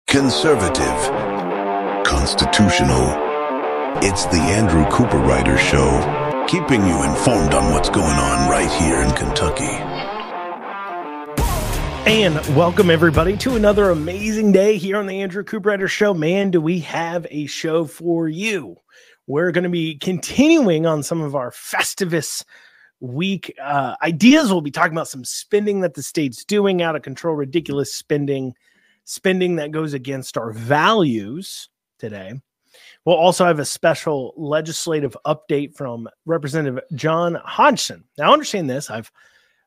Conservative, constitutional. It's the Andrew Cooperrider Show, keeping you informed on what's going on right here in Kentucky. And welcome everybody to another amazing day here on the Andrew Cooperrider Show. Man, do we have a show for you. We're going to be continuing on some of our Festivus week ideas. We'll be talking about some spending that the state's doing, out of control, ridiculous spending that goes against our values today. We'll also have a special legislative update from Representative John Hodgson. Now, understand this. I've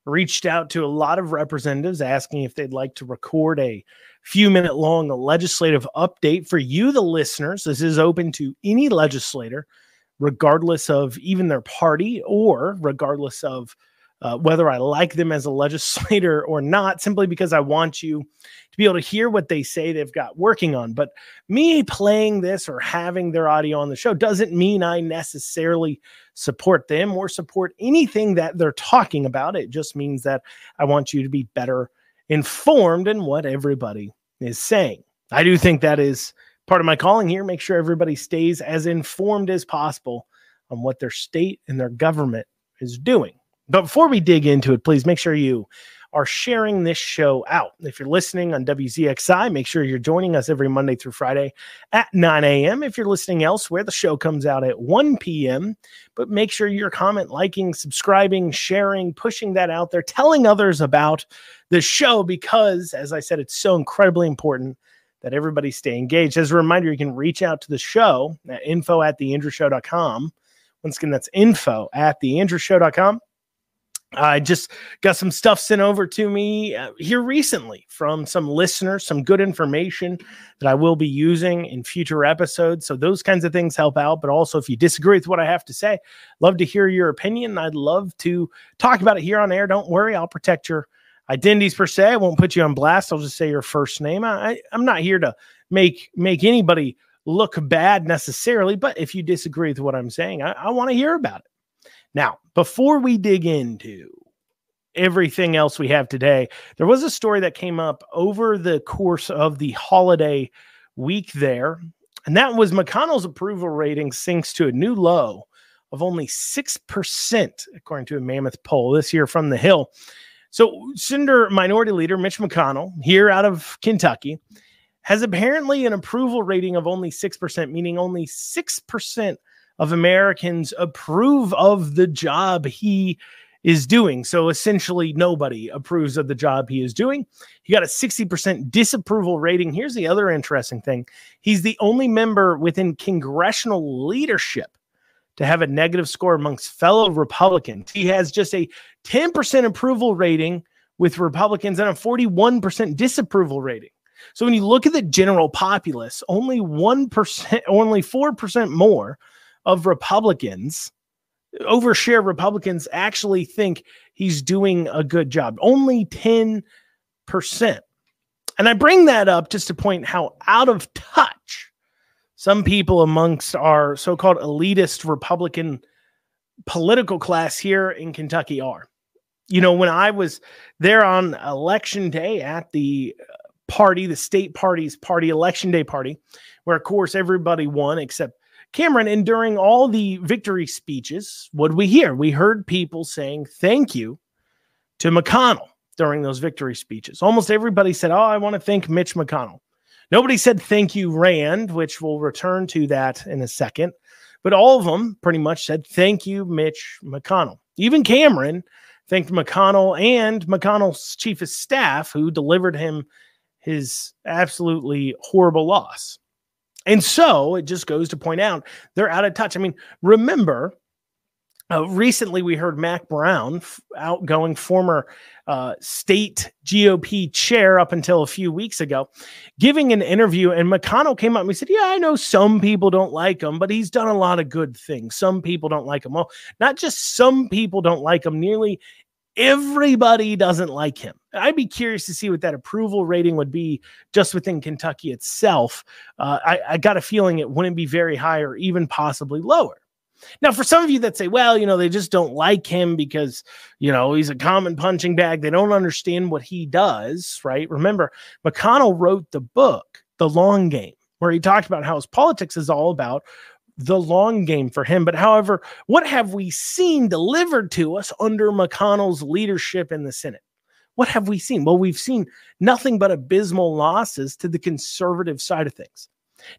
reached out to a lot of representatives asking if they'd like to record a few-minute long legislative update for you, the listeners. This is open to any legislator, regardless of even their party or regardless of whether I like them as a legislator or not, simply because I want you to be able to hear what they say they've got working on. But me playing this or having their audio on the show doesn't mean I necessarily support them or support anything that they're talking about. It just means that I want you to be better informed in what everybody is saying. I do think that is part of my calling here. Make sure everybody stays as informed as possible on what their state and their government is doing. But before we dig into it, please make sure you are sharing this show out. If you're listening on WZXI, make sure you're joining us every Monday through Friday at 9 a.m. If you're listening elsewhere, the show comes out at 1 p.m. But make sure you're liking, subscribing, sharing, pushing that out there, telling others about the show because, as I said, it's so incredibly important that everybody stay engaged. As a reminder, you can reach out to the show at info@theandrewshow.com. Once again, that's info@theandrewshow.com. I just got some stuff sent over to me here recently from some listeners, some good information that I will be using in future episodes. So those kinds of things help out. But also, if you disagree with what I have to say, love to hear your opinion. I'd love to talk about it here on air. Don't worry, I'll protect your identities per se. I won't put you on blast. I'll just say your first name. I'm not here to make anybody look bad necessarily. But if you disagree with what I'm saying, I want to hear about it. Now, before we dig into everything else we have today, there was a story that came up over the course of the holiday week there, and that was McConnell's approval rating sinks to a new low of only 6%, according to a mammoth poll this year from the Hill. So Senator Minority Leader Mitch McConnell, here out of Kentucky, has apparently an approval rating of only 6%, meaning only 6% of Americans approve of the job he is doing. So essentially nobody approves of the job he is doing. He got a 60% disapproval rating. Here's the other interesting thing. He's the only member within congressional leadership to have a negative score amongst fellow Republicans. He has just a 10% approval rating with Republicans and a 41% disapproval rating. So when you look at the general populace, only 1%, only 4% more of Republicans, overshare Republicans, actually think he's doing a good job. Only 10%. And I bring that up just to point how out of touch some people amongst our so-called elitist Republican political class here in Kentucky are. You know, when I was there on election day at the party, the state party's party, election day party, where of course everybody won except Cameron, and during all the victory speeches, what did we hear? We heard people saying thank you to McConnell during those victory speeches. Almost everybody said, oh, I want to thank Mitch McConnell. Nobody said thank you, Rand, which we'll return to that in a second. But all of them pretty much said thank you, Mitch McConnell. Even Cameron thanked McConnell and McConnell's chief of staff, who delivered him his absolutely horrible loss. And so it just goes to point out they're out of touch. I mean, remember, recently we heard Mac Brown, outgoing former state GOP chair up until a few weeks ago, giving an interview. And McConnell came up and he said, yeah, I know some people don't like him, but he's done a lot of good things. Some people don't like him. Well, not just some people don't like him. Nearly everybody doesn't like him. I'd be curious to see what that approval rating would be just within Kentucky itself. I got a feeling it wouldn't be very high or even possibly lower. Now, for some of you that say, well, you know, they just don't like him because, you know, he's a common punching bag. They don't understand what he does, right? Remember, McConnell wrote the book, the long game, where he talked about how his politics is all about the long game for him. But however, what have we seen delivered to us under McConnell's leadership in the Senate? What have we seen? Well, we've seen nothing but abysmal losses to the conservative side of things.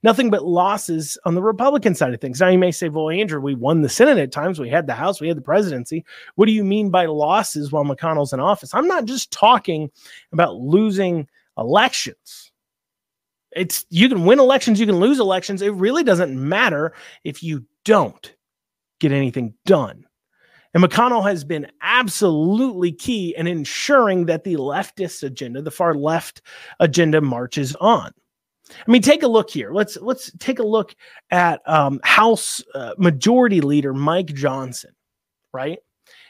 Nothing but losses on the Republican side of things. Now you may say, well, Andrew, we won the Senate at times. We had the House. We had the presidency. What do you mean by losses while McConnell's in office? I'm not just talking about losing elections. You can win elections. You can lose elections. It really doesn't matter if you don't get anything done. And McConnell has been absolutely key in ensuring that the leftist agenda, the far left agenda, marches on. I mean, take a look here. Let's take a look at House Majority Leader Mike Johnson, right?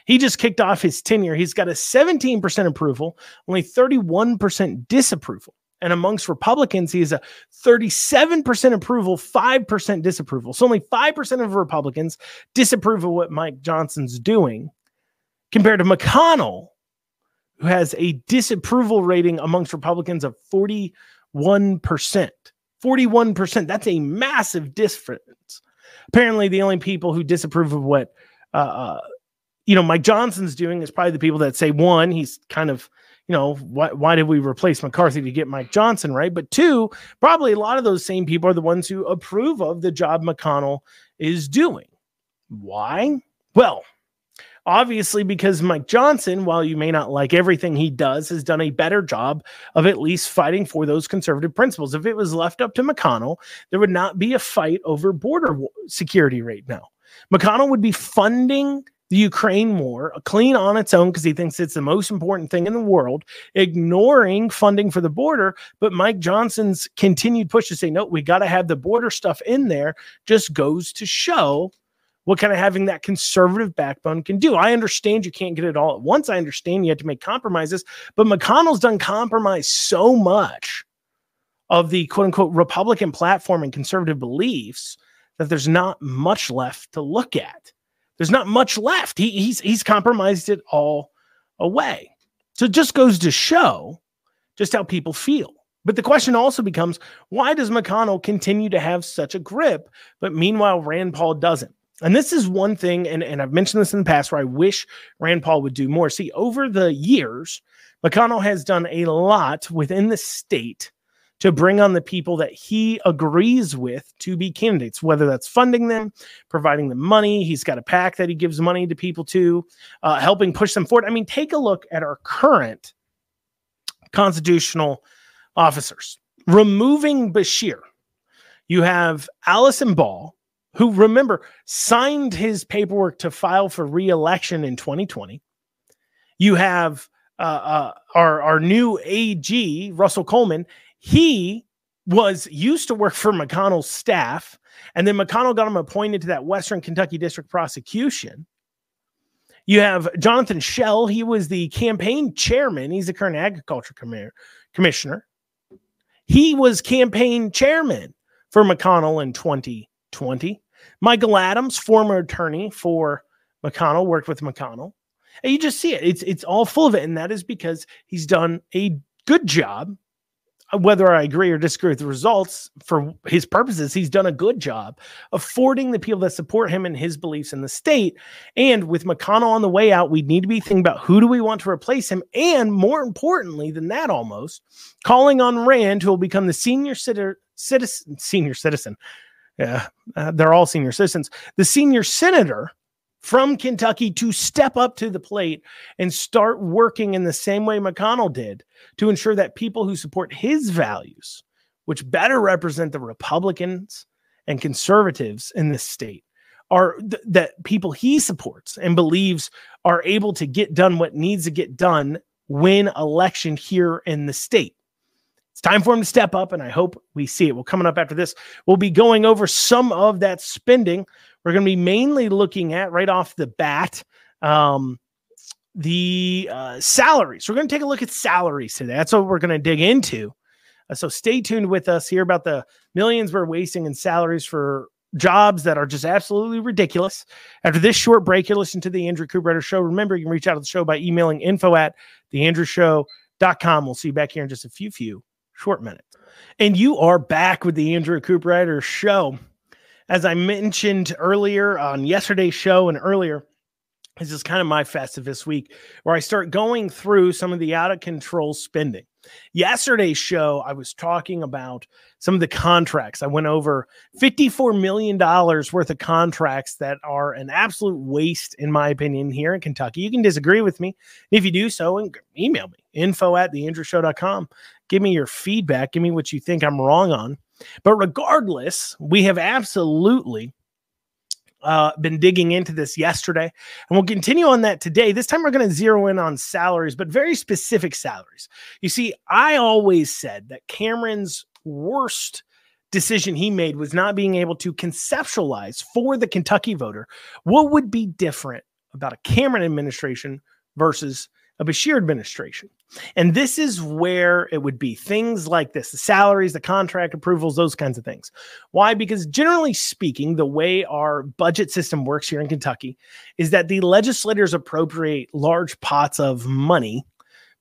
He just kicked off his tenure. He's got a 17% approval, only 31% disapproval. And amongst Republicans, he has a 37% approval, 5% disapproval. So only 5% of Republicans disapprove of what Mike Johnson's doing, compared to McConnell, who has a disapproval rating amongst Republicans of 41%. 41%. That's a massive difference. Apparently, the only people who disapprove of what Mike Johnson's doing is probably the people that say, one, he's kind of, why did we replace McCarthy to get Mike Johnson, right? But two, probably a lot of those same people are the ones who approve of the job McConnell is doing. Why? Well, obviously because Mike Johnson, while you may not like everything he does, has done a better job of at least fighting for those conservative principles. If it was left up to McConnell, there would not be a fight over border security right now. McConnell would be funding the Ukraine war clean on its own because he thinks it's the most important thing in the world, ignoring funding for the border. But Mike Johnson's continued push to say, no, we got to have the border stuff in there just goes to show what kind of having that conservative backbone can do. I understand you can't get it all at once. I understand you have to make compromises, but McConnell's done compromise so much of the quote unquote Republican platform and conservative beliefs that there's not much left to look at. There's not much left. He's compromised it all away. So it just goes to show just how people feel. But the question also becomes, why does McConnell continue to have such a grip, but meanwhile Rand Paul doesn't? And this is one thing, and I've mentioned this in the past, where I wish Rand Paul would do more. See, over the years, McConnell has done a lot within the state to bring on the people that he agrees with to be candidates, whether that's funding them, providing them money. He's got a PAC that he gives money to people to, helping push them forward. I mean, take a look at our current constitutional officers. Removing Bashir, you have Allison Ball, who, remember, signed his paperwork to file for re-election in 2020. You have our new AG, Russell Coleman. He used to work for McConnell's staff, and then McConnell got him appointed to that Western Kentucky District Prosecution. You have Jonathan Schell. He was the campaign chairman. He's the current agriculture commissioner. He was campaign chairman for McConnell in 2020. Michael Adams, former attorney for McConnell, worked with McConnell. And you just see it. It's all full of it, and that is because he's done a good job. Whether I agree or disagree with the results, for his purposes, he's done a good job affording the people that support him and his beliefs in the state. And with McConnell on the way out, we need to be thinking about who do we want to replace him. And more importantly than that, almost calling on Rand, who will become the senior citizen. Yeah, they're all senior citizens. The senior senator from Kentucky to step up to the plate and start working in the same way McConnell did to ensure that people who support his values, which better represent the Republicans and conservatives in this state, are that people he supports and believes are able to get done what needs to get done win election here in the state. It's time for him to step up, and I hope we see it. Well, coming up after this, we'll be going over some of that spending. We're going to be mainly looking at, right off the bat, the salaries. We're going to take a look at salaries today. That's what we're going to dig into. So stay tuned with us here about the millions we're wasting in salaries for jobs that are just absolutely ridiculous. After this short break, you're listening to the Andrew Cooperrider Show. Remember, you can reach out to the show by emailing info@theandrewshow.com. We'll see you back here in just a few short minutes. And you are back with the Andrew Cooperrider Show. As I mentioned earlier on yesterday's show and earlier, this is kind of my Festivus week where I start going through some of the out of control spending. Yesterday's show, I was talking about some of the contracts. I went over $54 million worth of contracts that are an absolute waste, in my opinion, here in Kentucky. You can disagree with me. If you do so, email me, info@theandrewshow.com. Give me your feedback. Give me what you think I'm wrong on. But regardless, we have absolutely been digging into this yesterday, and we'll continue on that today. This time we're going to zero in on salaries, but very specific salaries. You see, I always said that Cameron's worst decision he made was not being able to conceptualize for the Kentucky voter what would be different about a Cameron administration versus a Beshear administration. And this is where it would be things like this, the salaries, the contract approvals, those kinds of things. Why? Because generally speaking, the way our budget system works here in Kentucky is that the legislators appropriate large pots of money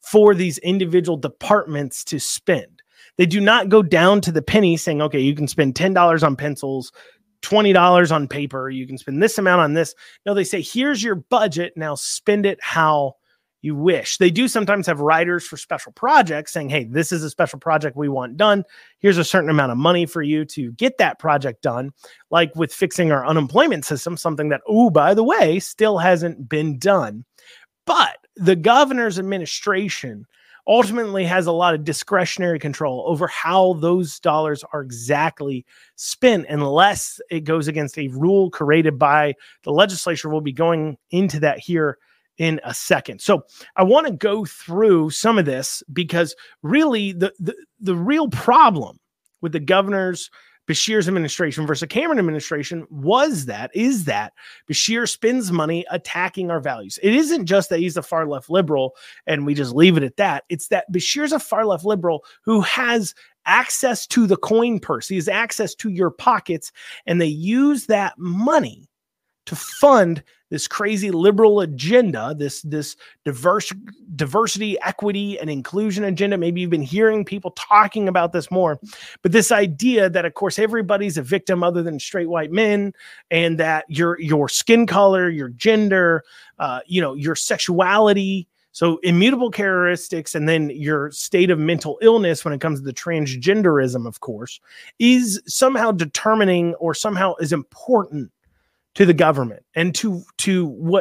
for these individual departments to spend. They do not go down to the penny saying, okay, you can spend $10 on pencils, $20 on paper, you can spend this amount on this. No, they say, here's your budget, now spend it how you wish. They do sometimes have riders for special projects saying, hey, this is a special project we want done. Here's a certain amount of money for you to get that project done. Like with fixing our unemployment system, something that, oh, by the way, still hasn't been done. But the governor's administration ultimately has a lot of discretionary control over how those dollars are exactly spent, unless it goes against a rule created by the legislature. We'll be going into that here in a second. So I want to go through some of this because really the real problem with the governor's Beshear's administration versus Cameron administration is that Beshear spends money attacking our values. It isn't just that he's a far left liberal and we just leave it at that. It's that Beshear's a far left liberal who has access to the coin purse. He has access to your pockets, and they use that money to fund this crazy liberal agenda, this diversity, equity, and inclusion agenda. Maybe you've been hearing people talking about this more, but this idea that, of course, everybody's a victim other than straight white men, and that your skin color, your gender, your sexuality, so immutable characteristics, and then your state of mental illness when it comes to the transgenderism, of course, is somehow determining or somehow is important to the government and to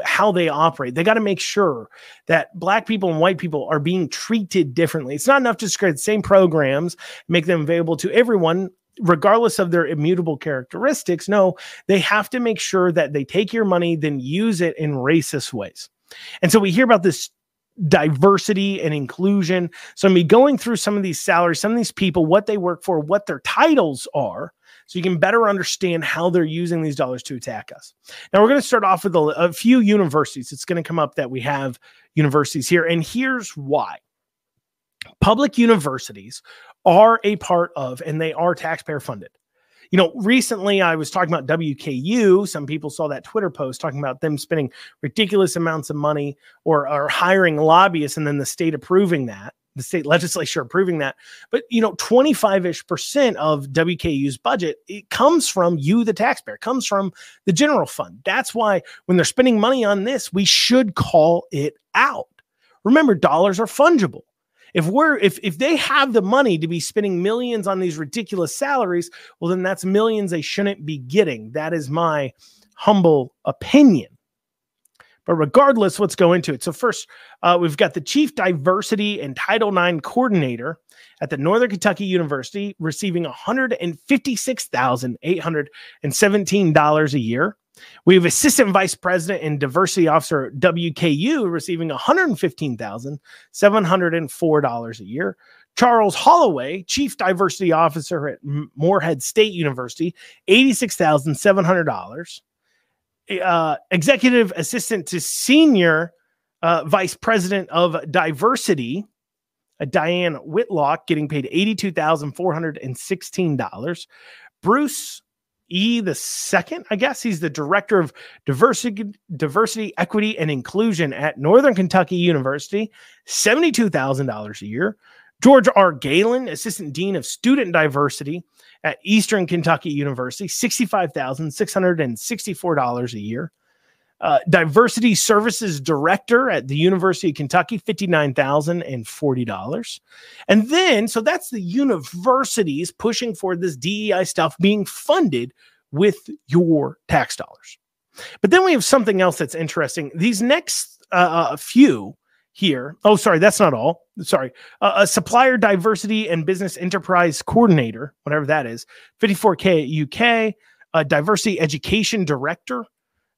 how they operate. They got to make sure that black people and white people are being treated differently. It's not enough to just create the same programs, make them available to everyone, regardless of their immutable characteristics. No, they have to make sure that they take your money, then use it in racist ways. And so we hear about this diversity and inclusion. So I'm going through some of these salaries, some of these people, what they work for, what their titles are, so you can better understand how they're using these dollars to attack us. Now, we're going to start off with a few universities. It's going to come up that we have universities here, and here's why. Public universities are a part of, and they are taxpayer funded. Recently I was talking about WKU. Some people saw that Twitter post talking about them spending ridiculous amounts of money or hiring lobbyists, and then the state approving that. The state legislature approving that. But, 25% of WKU's budget, it comes from you, the taxpayer, comes from the general fund. That's why when they're spending money on this, we should call it out. Remember, dollars are fungible. If they have the money to be spending millions on these ridiculous salaries, well, then that's millions they shouldn't be getting. That is my humble opinion. But regardless, let's go into it. So first, we've got the Chief Diversity and Title IX Coordinator at the Northern Kentucky University receiving $156,817 a year. We have Assistant Vice President and Diversity Officer at WKU receiving $115,704 a year. Charles Holloway, Chief Diversity Officer at Morehead State University, $86,700. Executive Assistant to Senior Vice President of Diversity, Diane Whitlock, getting paid $82,416. Bruce E. the second, I guess he's the Director of Diversity, Equity, and Inclusion at Northern Kentucky University, $72,000 a year. George R. Galen, Assistant Dean of Student Diversity at Eastern Kentucky University, $65,664 a year. Diversity Services Director at the University of Kentucky, $59,040. And then, so that's the universities pushing for this DEI stuff being funded with your tax dollars. But then we have something else that's interesting. These next few here. Oh, sorry, that's not all. Sorry. A Supplier Diversity and Business Enterprise Coordinator, whatever that is, $54K at UK. A Diversity Education Director,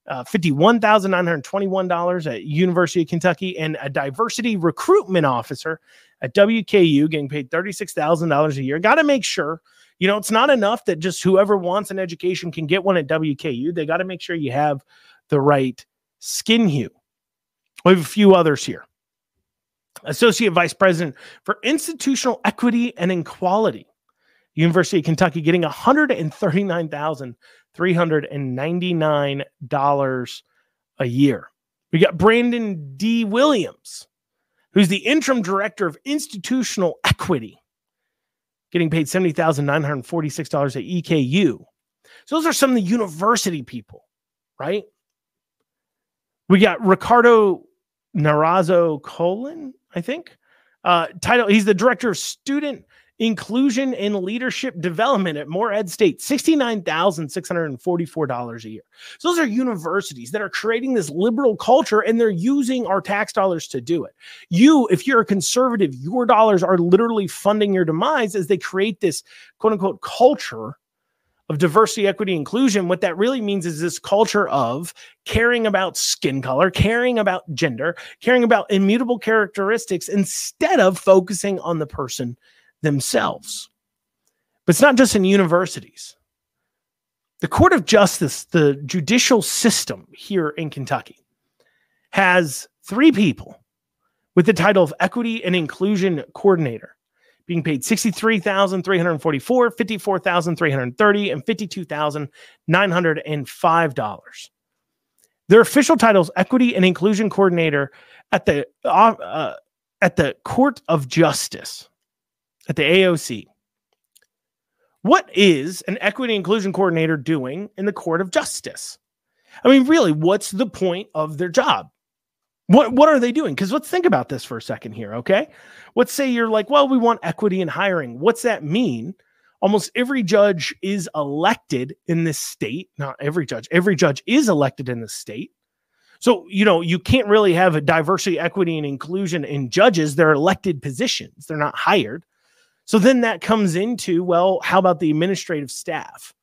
$51,921 at University of Kentucky, and a Diversity Recruitment Officer at WKU getting paid $36,000 a year. Got to make sure, it's not enough that just whoever wants an education can get one at WKU. They got to make sure you have the right skin hue. We have a few others here. Associate Vice President for Institutional Equity and Equality, University of Kentucky, getting $139,399 a year. We got Brandon D. Williams, who's the Interim Director of Institutional Equity, getting paid $70,946 at EKU. So those are some of the university people, right? We got Ricardo Narazo Colon, I think. Title, he's the Director of Student Inclusion and Leadership Development at Morehead State, $69,644 a year. So those are universities that are creating this liberal culture, and they're using our tax dollars to do it. If you're a conservative, your dollars are literally funding your demise as they create this quote unquote culture of diversity, equity, inclusion. What that really means is this culture of caring about skin color, caring about gender, caring about immutable characteristics instead of focusing on the person themselves. But it's not just in universities. The Court of Justice, the judicial system here in Kentucky, has 3 people with the title of Equity and Inclusion Coordinator, being paid $63,344, $54,330, and $52,905. Their official titles: Equity and Inclusion Coordinator at the Court of Justice, at the AOC. What is an Equity and Inclusion Coordinator doing in the Court of Justice? I mean, really, what's the point of their job? What are they doing? Because let's think about this for a second here, okay? Let's say you're like, well, we want equity in hiring. What's that mean? Almost every judge is elected in this state. Not every judge. Every judge is elected in the state. So, you can't really have a diversity, equity, and inclusion in judges. They're elected positions. They're not hired. So then that comes into, well, how about the administrative staff?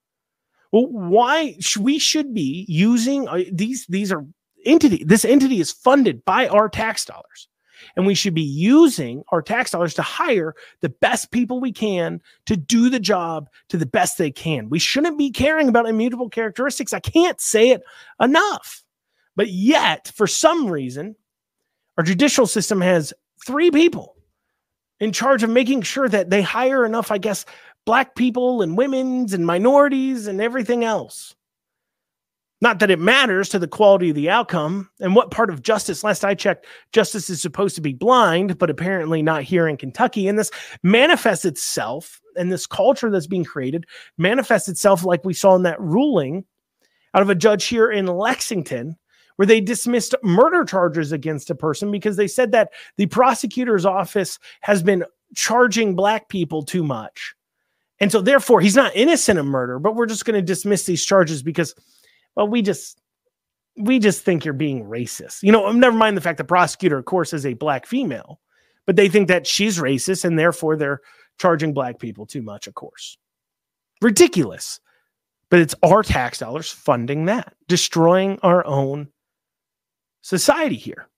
Well, why we should be using these are entity. This entity is funded by our tax dollars, and we should be using our tax dollars to hire the best people we can to do the job to the best they can. We shouldn't be caring about immutable characteristics. I can't say it enough. But yet, for some reason, our judicial system has 3 people in charge of making sure that they hire enough, I guess, Black people and women's and minorities and everything else. Not that it matters to the quality of the outcome and what part of justice. Last I checked, justice is supposed to be blind, but apparently not here in Kentucky. And this manifests itself, and this culture that's being created manifests itself like we saw in that ruling out of a judge here in Lexington, where they dismissed murder charges against a person because they said that the prosecutor's office has been charging Black people too much. And so therefore he's not innocent of murder, but we're just going to dismiss these charges because, well, we just think you're being racist. Never mind the fact the prosecutor, of course, is a Black female, but they think that she's racist and therefore they're charging Black people too much, of course. Ridiculous. But it's our tax dollars funding that, destroying our own society here.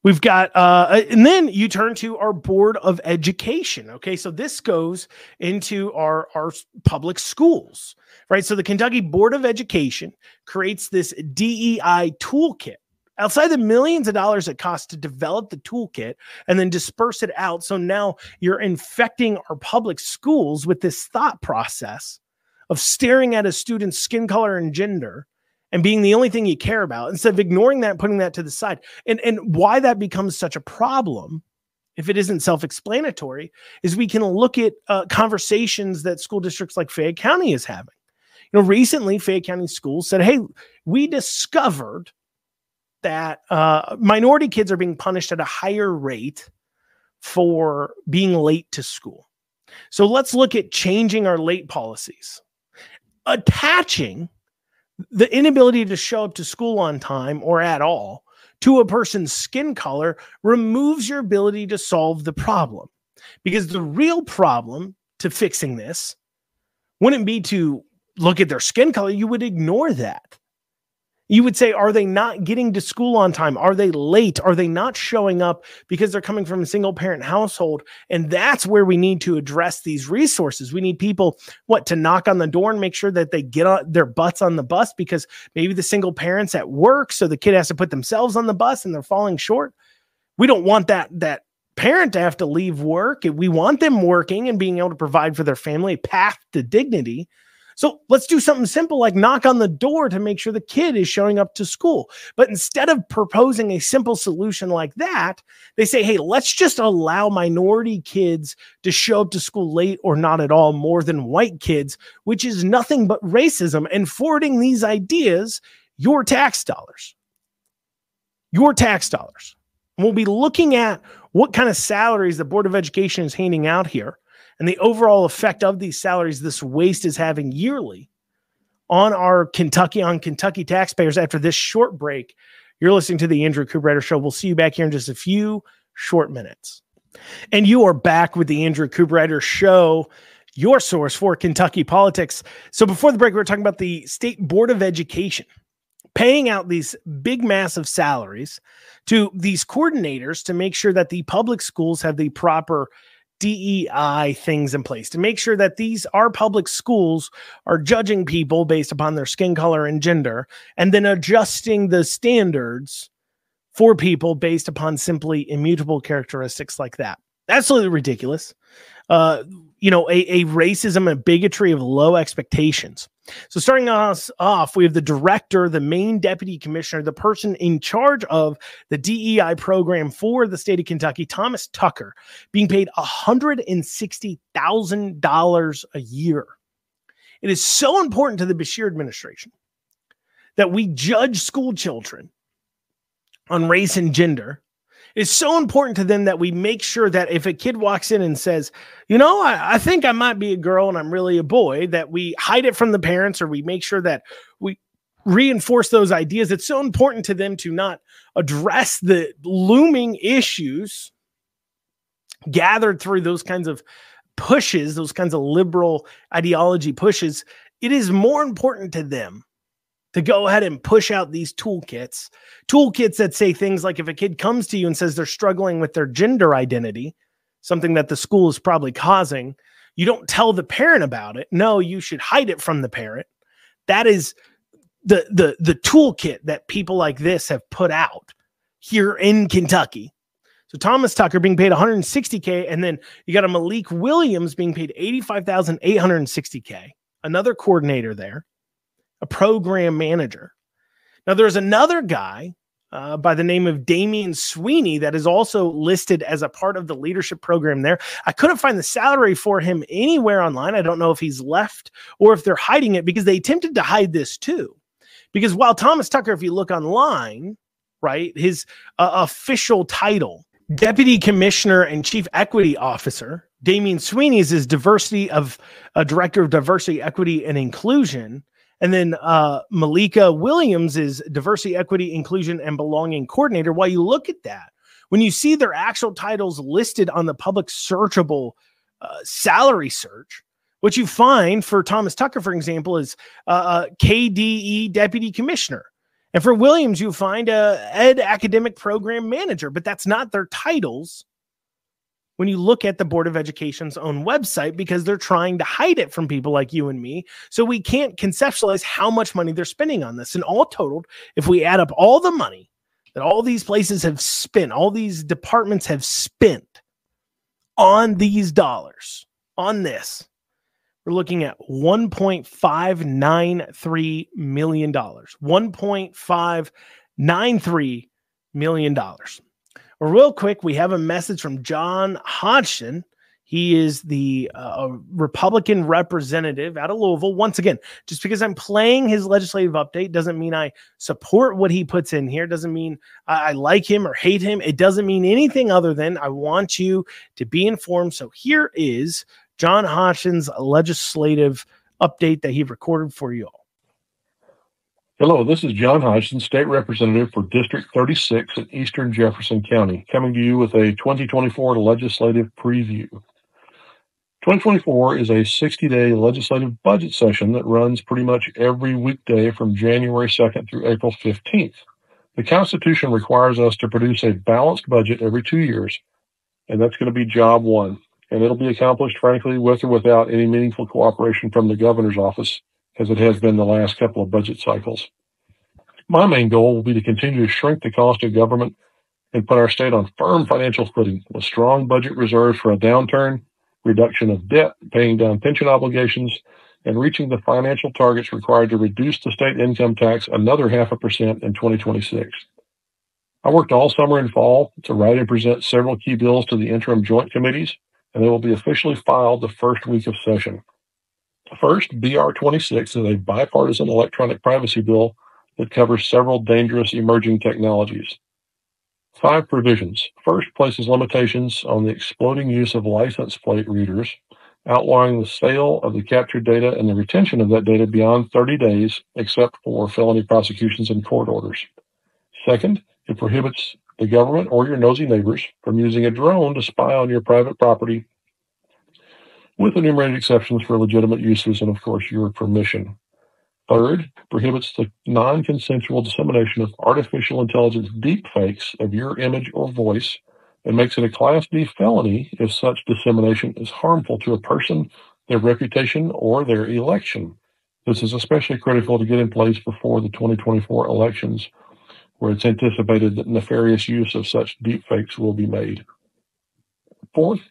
We've got, and then you turn to our Board of Education. Okay, so this goes into our public schools, right? So the Kentucky Board of Education creates this DEI toolkit. Outside the millions of dollars it costs to develop the toolkit and then disperse it out. So now you're infecting our public schools with this thought process of staring at a student's skin color and gender and being the only thing you care about, instead of ignoring that and putting that to the side. And why that becomes such a problem if it isn't self-explanatory, is we can look at conversations that school districts like Fayette County is having. Recently, Fayette County schools said, hey, we discovered that minority kids are being punished at a higher rate for being late to school. So let's look at changing our late policies. Attaching the inability to show up to school on time or at all to a person's skin color removes your ability to solve the problem. Because the real problem to fixing this wouldn't be to look at their skin color. You would ignore that. You would say, are they not getting to school on time? Are they late? Are they not showing up because they're coming from a single parent household? And that's where we need to address these resources. We need people, to knock on the door and make sure that they get their butts on the bus because maybe the single parent's at work, so the kid has to put themselves on the bus and they're falling short. We don't want that parent to have to leave work. We want them working and being able to provide for their family, a path to dignity. So let's do something simple like knock on the door to make sure the kid is showing up to school. But instead of proposing a simple solution like that, they say, hey, let's just allow minority kids to show up to school late or not at all more than white kids, which is nothing but racism and forwarding these ideas, your tax dollars. Your tax dollars. And we'll be looking at what kind of salaries the Board of Education is handing out here, and the overall effect of these salaries this waste is having yearly on Kentucky taxpayers. After this short break, you're listening to the Andrew Cooperrider Show. We'll see you back here in just a few short minutes. And you are back with the Andrew Cooperrider Show, your source for Kentucky politics. So before the break, we were talking about the State Board of Education paying out these big, massive salaries to these coordinators to make sure that the public schools have the proper DEI things in place, to make sure that our public schools are judging people based upon their skin color and gender, and then adjusting the standards for people based upon simply immutable characteristics like that. Absolutely ridiculous. A racism and bigotry of low expectations. So starting us off, we have the director, the main deputy commissioner, the person in charge of the DEI program for the state of Kentucky, Thomas Tucker, being paid $160,000 a year. It is so important to the Beshear administration that we judge school children on race and gender. It's so important to them that we make sure that if a kid walks in and says, I think I might be a girl and I'm really a boy, that we hide it from the parents, or we make sure that we reinforce those ideas. It's so important to them to not address the looming issues gathered through those kinds of pushes, those kinds of liberal ideology pushes. It is more important to them to go ahead and push out these toolkits that say things like, if a kid comes to you and says they're struggling with their gender identity, something that the school is probably causing, you don't tell the parent about it. No, you should hide it from the parent. That is the toolkit that people like this have put out here in Kentucky. So Thomas Tucker being paid $160K, and then you got a Malik Williams being paid $85,860K, another coordinator there, a program manager. Now there's another guy by the name of Damian Sweeney that is also listed as a part of the leadership program there. I couldn't find the salary for him anywhere online. I don't know if he's left or if they're hiding it, because they attempted to hide this too. Because while Thomas Tucker, if you look online, right, his official title, Deputy Commissioner and Chief Equity Officer, Damian Sweeney is his Director of Diversity, Equity, and Inclusion. And then Malika Williams is Diversity, Equity, Inclusion, and Belonging Coordinator. While you look at that, when you see their actual titles listed on the public searchable salary search, what you find for Thomas Tucker, for example, is KDE Deputy Commissioner. And for Williams, you find Ed Academic Program Manager, but that's not their titles when you look at the Board of Education's own website, because they're trying to hide it from people like you and me. So we can't conceptualize how much money they're spending on this. And all totaled, if we add up all the money that all these places have spent, all these departments have spent on these dollars, on this, we're looking at $1.593 million. $1.593 million. Well, real quick, we have a message from John Hodgson. He is the Republican representative out of Louisville. Once again, just because I'm playing his legislative update doesn't mean I support what he puts in here. Doesn't mean I like him or hate him. It doesn't mean anything other than I want you to be informed. So here is John Hodgson's legislative update that he recorded for you all. Hello, this is John Hodgson, State Representative for District 36 in Eastern Jefferson County, coming to you with a 2024 legislative preview. 2024 is a 60-day legislative budget session that runs pretty much every weekday from January 2nd through April 15th. The Constitution requires us to produce a balanced budget every 2 years, and that's going to be job one. And it'll be accomplished, frankly, with or without any meaningful cooperation from the governor's office, as it has been the last couple of budget cycles. My main goal will be to continue to shrink the cost of government and put our state on firm financial footing with strong budget reserves for a downturn, reduction of debt, paying down pension obligations, and reaching the financial targets required to reduce the state income tax another 0.5% in 2026. I worked all summer and fall to write and present several key bills to the interim joint committees, and they will be officially filed the first week of session. First, BR 26 is a bipartisan electronic privacy bill that covers several dangerous emerging technologies. 5 provisions. First, places limitations on the exploding use of license plate readers, outlawing the sale of the captured data and the retention of that data beyond 30 days, except for felony prosecutions and court orders. Second, it prohibits the government or your nosy neighbors from using a drone to spy on your private property, with enumerated exceptions for legitimate uses and, of course, your permission. Third, prohibits the non-consensual dissemination of artificial intelligence deepfakes of your image or voice, and makes it a Class D felony if such dissemination is harmful to a person, their reputation, or their election. This is especially critical to get in place before the 2024 elections, where it's anticipated that nefarious use of such deepfakes will be made. Fourth,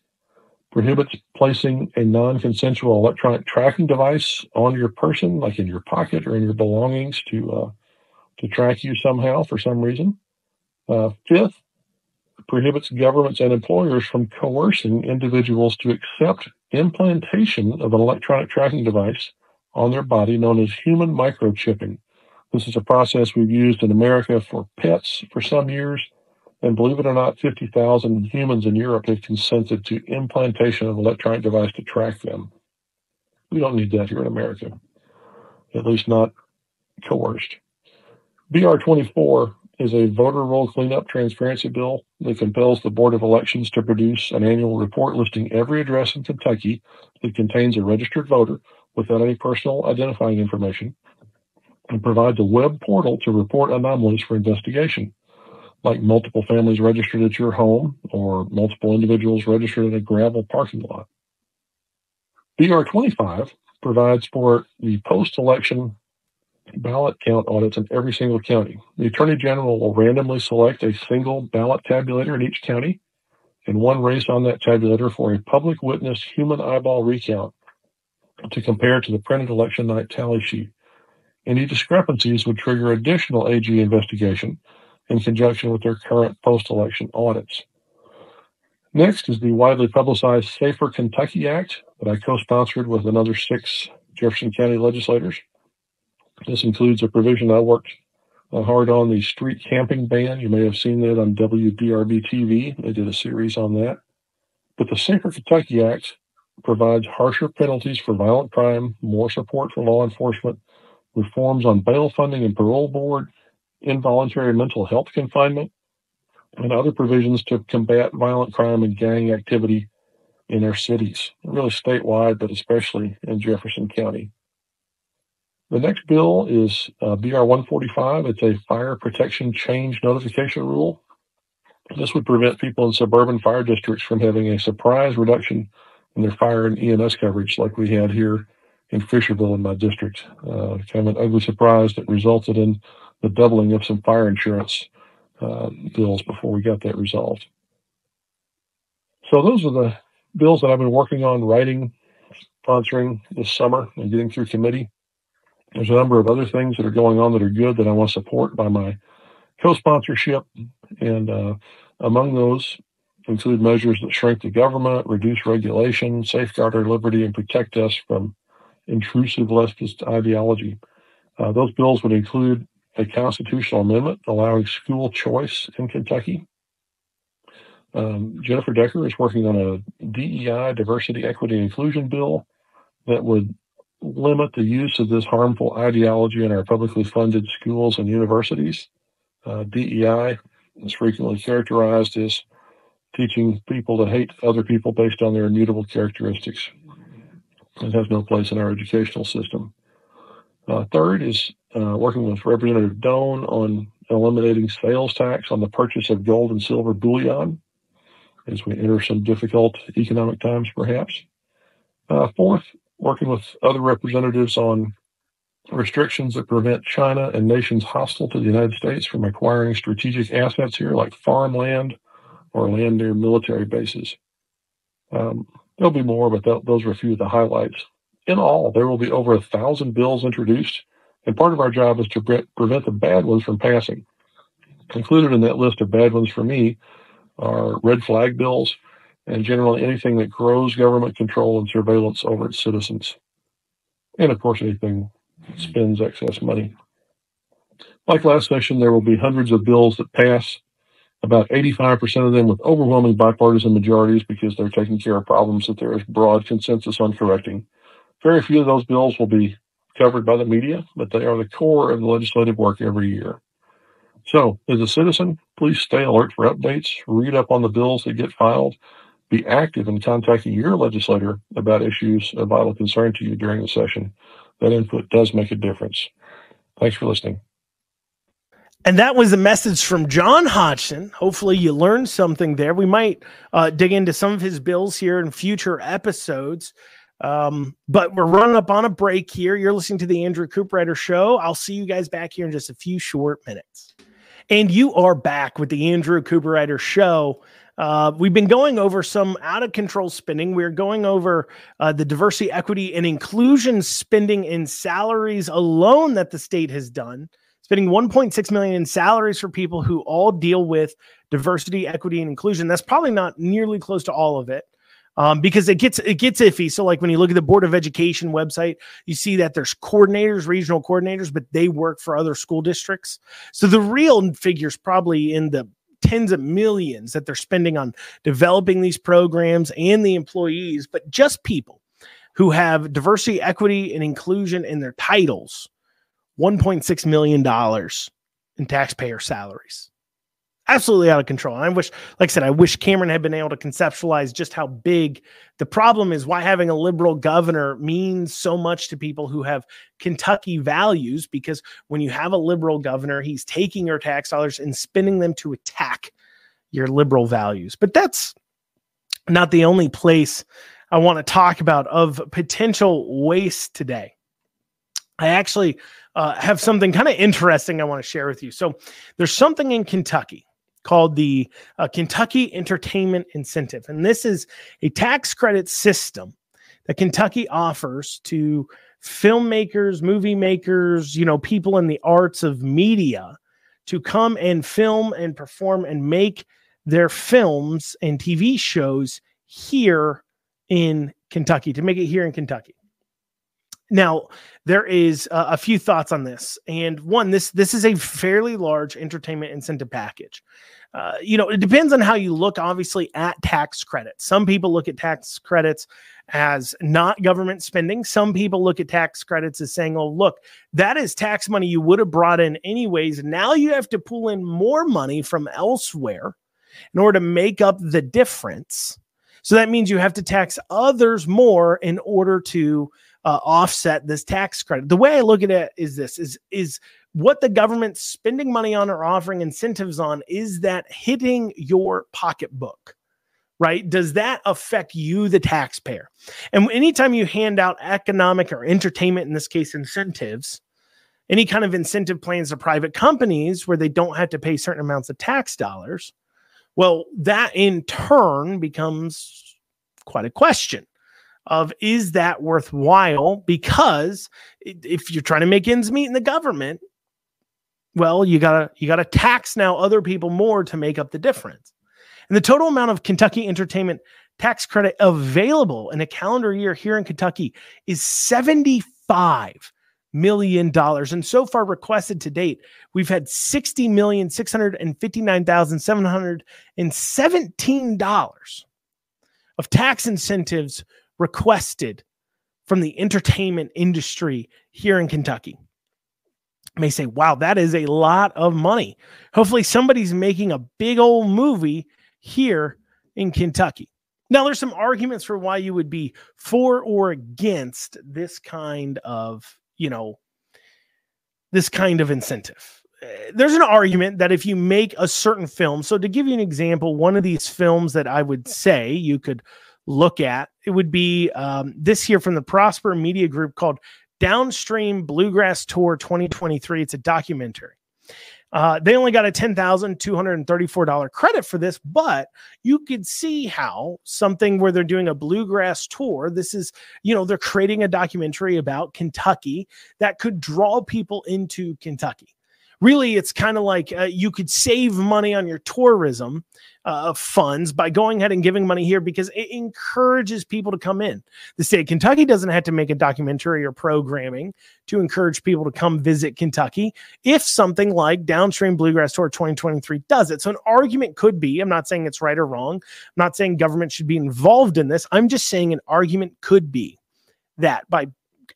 prohibits placing a non-consensual electronic tracking device on your person, like in your pocket or in your belongings, to track you somehow for some reason. Fifth, prohibits governments and employers from coercing individuals to accept implantation of an electronic tracking device on their body known as human microchipping. This is a process we've used in America for pets for some years. And believe it or not, 50,000 humans in Europe have consented to implantation of an electronic device to track them. We don't need that here in America, at least not coerced. BR 24 is a voter roll cleanup transparency bill that compels the Board of Elections to produce an annual report listing every address in Kentucky that contains a registered voter without any personal identifying information, and provides a web portal to report anomalies for investigation, like multiple families registered at your home or multiple individuals registered at a gravel parking lot. BR 25 provides for the post-election ballot count audits in every single county. The Attorney General will randomly select a single ballot tabulator in each county and one race on that tabulator for a public witness human eyeball recount to compare to the printed election night tally sheet. Any discrepancies would trigger additional AG investigation in conjunction with their current post-election audits. Next is the widely publicized Safer Kentucky Act that I co-sponsored with another 6 Jefferson County legislators. This includes a provision I worked hard on, the street camping ban. You may have seen that on WDRB TV. They did a series on that. But the Safer Kentucky Act provides harsher penalties for violent crime, more support for law enforcement, reforms on bail funding and parole board, involuntary mental health confinement, and other provisions to combat violent crime and gang activity in our cities, really statewide, but especially in Jefferson County. The next bill is BR 145. It's a fire protection change notification rule. This would prevent people in suburban fire districts from having a surprise reduction in their fire and EMS coverage like we had here in Fisherville in my district. Kind of an ugly surprise that resulted in the doubling of some fire insurance bills before we got that resolved. So those are the bills that I've been working on writing, sponsoring this summer and getting through committee. There's a number of other things that are going on that are good that I want to support by my co-sponsorship, and Among those include measures that shrink the government, reduce regulation, safeguard our liberty, and protect us from intrusive leftist ideology. Those bills would include a constitutional amendment allowing school choice in Kentucky. Jennifer Decker is working on a DEI, diversity, equity, and inclusion bill that would limit the use of this harmful ideology in our publicly funded schools and universities. DEI is frequently characterized as teaching people to hate other people based on their immutable characteristics. It has no place in our educational system. Third is working with Representative Doan on eliminating sales tax on the purchase of gold and silver bullion as we enter some difficult economic times, perhaps. Fourth, working with other representatives on restrictions that prevent China and nations hostile to the United States from acquiring strategic assets here, like farmland or land near military bases. There'll be more, but those are a few of the highlights. In all, there will be over 1,000 bills introduced, and part of our job is to prevent the bad ones from passing. Included in that list of bad ones for me are red flag bills and generally anything that grows government control and surveillance over its citizens. And of course, anything that spends excess money. Like last session, there will be hundreds of bills that pass, about 85% of them with overwhelming bipartisan majorities because they're taking care of problems that there is broad consensus on correcting. Very few of those bills will be covered by the media, but they are the core of the legislative work every year. So, as a citizen, please stay alert for updates, read up on the bills that get filed, be active in contacting your legislator about issues of vital concern to you during the session. That input does make a difference. Thanks for listening. And that was a message from John Hodgson. Hopefully you learned something there. We might dig into some of his bills here in future episodes. But we're running up on a break here. You're listening to the Andrew Cooperrider Show. I'll see you guys back here in just a few short minutes. And you are back with the Andrew Cooperrider Show. We've been going over some out of control spending. We're going over the diversity, equity, and inclusion spending in salaries alone that the state has done. Spending $1.6 million in salaries for people who all deal with diversity, equity, and inclusion. That's probably not nearly close to all of it. Because it gets iffy. So like when you look at the Board of Education website, you see that there's coordinators, regional coordinators, but they work for other school districts. So the real figure's probably in the tens of millions that they're spending on developing these programs and the employees, but just people who have diversity, equity, and inclusion in their titles, $1.6 million in taxpayer salaries. Absolutely out of control. And I wish, like I said, I wish Cameron had been able to conceptualize just how big the problem is, why having a liberal governor means so much to people who have Kentucky values, because when you have a liberal governor, he's taking your tax dollars and spending them to attack your liberal values. But that's not the only place I want to talk about of potential waste today. I actually have something kind of interesting I want to share with you. So there's something in Kentucky called the Kentucky Entertainment Incentive. And this is a tax credit system that Kentucky offers to filmmakers, movie makers, people in the arts of media to come and film and perform and make their films and TV shows here in Kentucky, to make it here in Kentucky. Now, there is a few thoughts on this. And one, this is a fairly large entertainment incentive package. It depends on how you look, obviously, at tax credits. Some people look at tax credits as not government spending. Some people look at tax credits as saying, oh, look, that is tax money you would have brought in anyways. Now you have to pull in more money from elsewhere in order to make up the difference. So that means you have to tax others more in order to offset this tax credit. The way I look at it is this, is what the government's spending money on or offering incentives on, is that hitting your pocketbook, right? Does that affect you, the taxpayer? And anytime you hand out economic or entertainment, in this case, incentives, any kind of incentive plans to private companies where they don't have to pay certain amounts of tax dollars, well, that in turn becomes quite a question of, is that worthwhile? Because if you're trying to make ends meet in the government, well, you gotta tax now other people more to make up the difference. And the total amount of Kentucky entertainment tax credit available in a calendar year here in Kentucky is $75 million. And so far requested to date, we've had $60,659,717 of tax incentives requested from the entertainment industry here in Kentucky. You may say, wow, that is a lot of money. Hopefully somebody's making a big old movie here in Kentucky. Now, there's some arguments for why you would be for or against this kind of, this kind of incentive. There's an argument that if you make a certain film, so to give you an example, one of these films that I would say you could look at, it would be this here from the Prosper Media Group called Downstream Bluegrass Tour 2023. It's a documentary. They only got a $10,234 credit for this, but you could see how something where they're doing a bluegrass tour, this is, they're creating a documentary about Kentucky that could draw people into Kentucky. Really, it's kind of like you could save money on your tourism funds by going ahead and giving money here because it encourages people to come in. The state of Kentucky doesn't have to make a documentary or programming to encourage people to come visit Kentucky if something like Downstream Bluegrass Tour 2023 does it. So an argument could be, I'm not saying it's right or wrong, I'm not saying government should be involved in this, I'm just saying an argument could be that by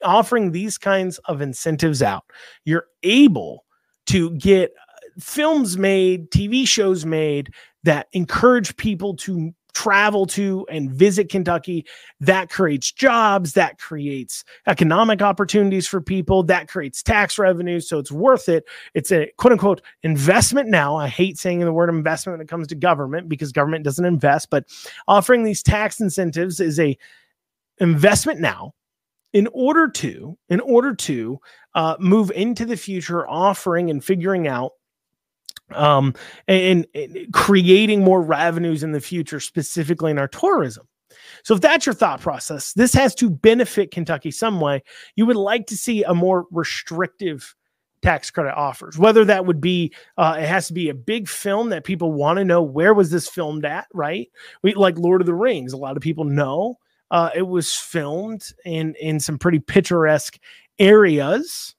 offering these kinds of incentives out, you're able to get films made, TV shows made that encourage people to travel to and visit Kentucky. That creates jobs, that creates economic opportunities for people, that creates tax revenue. So it's worth it. It's a quote unquote investment now. I hate saying the word investment when it comes to government because government doesn't invest, but offering these tax incentives is a investment now in order to move into the future, offering and figuring out and creating more revenues in the future, specifically in our tourism. So if that's your thought process, this has to benefit Kentucky some way. You would like to see a more restrictive tax credit offers, whether that would be, it has to be a big film that people want to know, where was this filmed at, right? Like Lord of the Rings, a lot of people know it was filmed in some pretty picturesque areas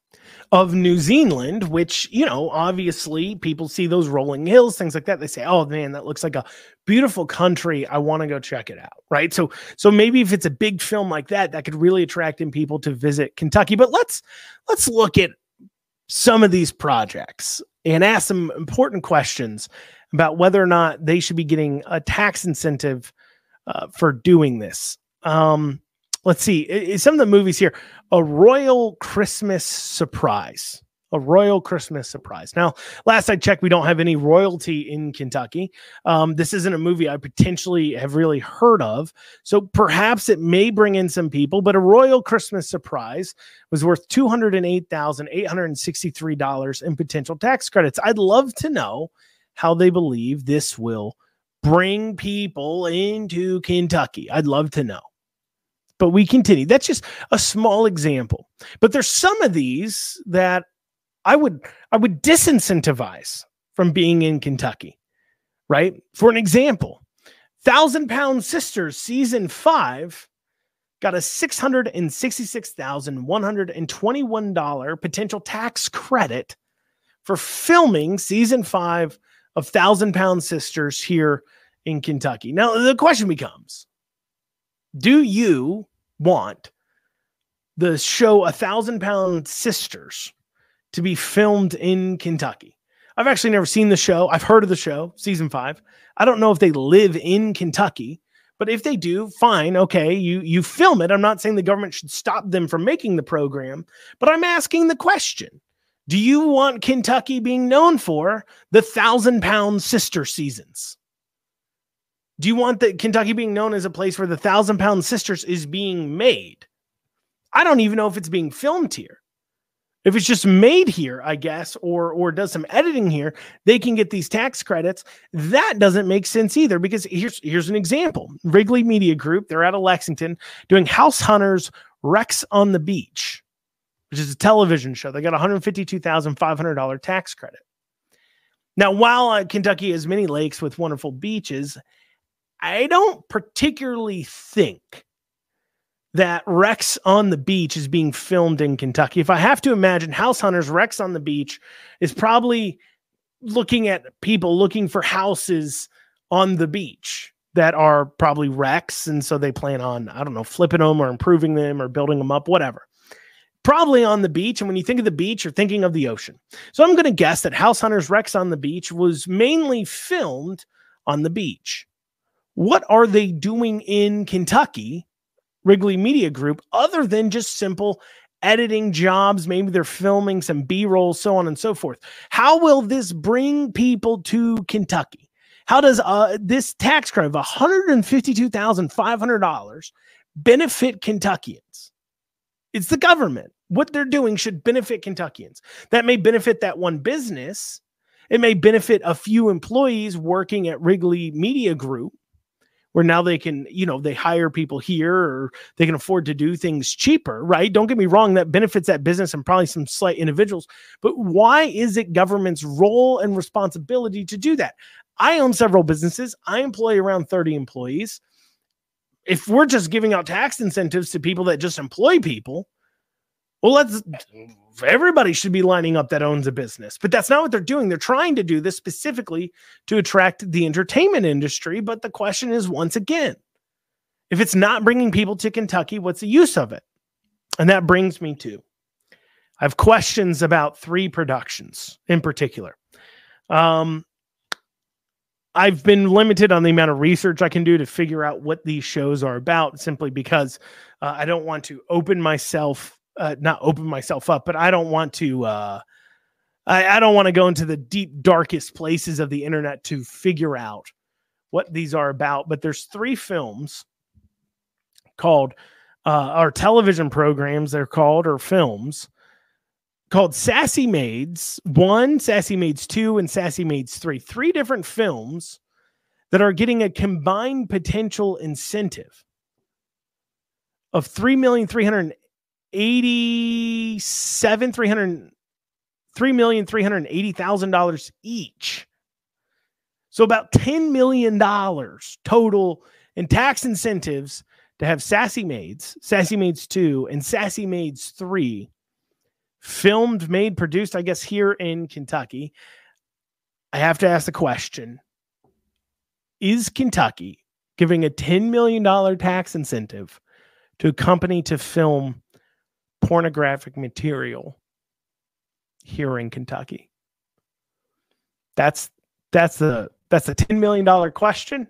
of New Zealand, which, obviously people see those rolling hills, things like that. They say, oh man, that looks like a beautiful country. I want to go check it out. Right. So maybe if it's a big film like that, that could really attract in people to visit Kentucky. But let's look at some of these projects and ask some important questions about whether or not they should be getting a tax incentive for doing this. Let's see. Some of the movies here, A Royal Christmas Surprise. A Royal Christmas Surprise. Now, last I checked, we don't have any royalty in Kentucky. This isn't a movie I potentially have really heard of. So perhaps it may bring in some people, but A Royal Christmas Surprise was worth $208,863 in potential tax credits. I'd love to know how they believe this will bring people into Kentucky. I'd love to know. But we continue. That's just a small example. But there's some of these that I would disincentivize from being in Kentucky, right? For an example, 1,000 Pound Sisters season 5 got a $666,121 potential tax credit for filming season 5 of 1,000 Pound Sisters here in Kentucky. Now, the question becomes, do you want the show 1,000 Pound Sisters to be filmed in Kentucky? I've actually never seen the show. I've heard of the show, season 5. I don't know if they live in Kentucky, but if they do, fine. Okay, you film it. I'm not saying the government should stop them from making the program, but I'm asking the question. Do you want Kentucky being known for the 1,000 Pound Sister seasons? Do you want the Kentucky being known as a place where the 1,000 Pound Sisters is being made? I don't even know if it's being filmed here. If it's just made here, I guess, or does some editing here, they can get these tax credits. That doesn't make sense either, because here's an example. Wrigley Media Group, they're out of Lexington doing House Hunters Rex on the Beach, which is a television show. They got a $152,500 tax credit. Now, while Kentucky has many lakes with wonderful beaches, I don't particularly think that Rex on the Beach is being filmed in Kentucky. If I have to imagine House Hunters, Rex on the Beach is probably looking at people looking for houses on the beach that are probably Rex. And so they plan on, I don't know, flipping them or improving them or building them up, whatever. Probably on the beach. And when you think of the beach, you're thinking of the ocean. So I'm going to guess that House Hunters, Rex on the Beach was mainly filmed on the beach. What are they doing in Kentucky, Wrigley Media Group, other than just simple editing jobs? Maybe they're filming some B-roll, so on and so forth. How will this bring people to Kentucky? How does this tax credit of $152,500 benefit Kentuckians? It's the government. What they're doing should benefit Kentuckians. That may benefit that one business. It may benefit a few employees working at Wrigley Media Group, where now they can, they hire people here or they can afford to do things cheaper, right? Don't get me wrong, that benefits that business and probably some slight individuals. But why is it government's role and responsibility to do that? I own several businesses. I employ around 30 employees. If we're just giving out tax incentives to people that just employ people, well, everybody should be lining up that owns a business. But that's not what they're doing. They're trying to do this specifically to attract the entertainment industry. But the question is, once again, if it's not bringing people to Kentucky, what's the use of it? And that brings me to, I have questions about 3 productions in particular. I've been limited on the amount of research I can do to figure out what these shows are about, simply because I don't want to not open myself up, but I don't want to, I don't want to go into the deep, darkest places of the internet to figure out what these are about. But there's 3 films called, or television programs, they're called, or films called Sassy Maids 1, Sassy Maids 2, and Sassy Maids 3. 3 different films that are getting a combined potential incentive of $3,380,000 each. So about $10 million total in tax incentives to have Sassy Maids 2, and Sassy Maids 3 filmed, made, produced, I guess, here in Kentucky. I have to ask the question, is Kentucky giving a $10 million tax incentive to a company to film pornographic material here in Kentucky? That's a $10 million question.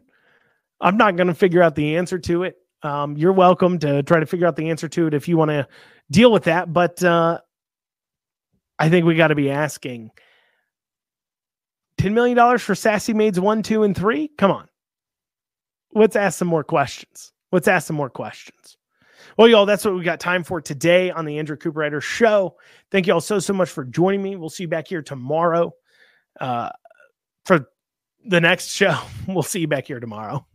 I'm not going to figure out the answer to it. You're welcome to try to figure out the answer to it if you want to deal with that. But I think we got to be asking, $10 million for Sassy Maids 1, 2, and 3? Come on. Let's ask some more questions. Well, y'all, that's what we got time for today on the Andrew Cooperrider Show. Thank you all so much for joining me. We'll see you back here tomorrow for the next show. We'll see you back here tomorrow.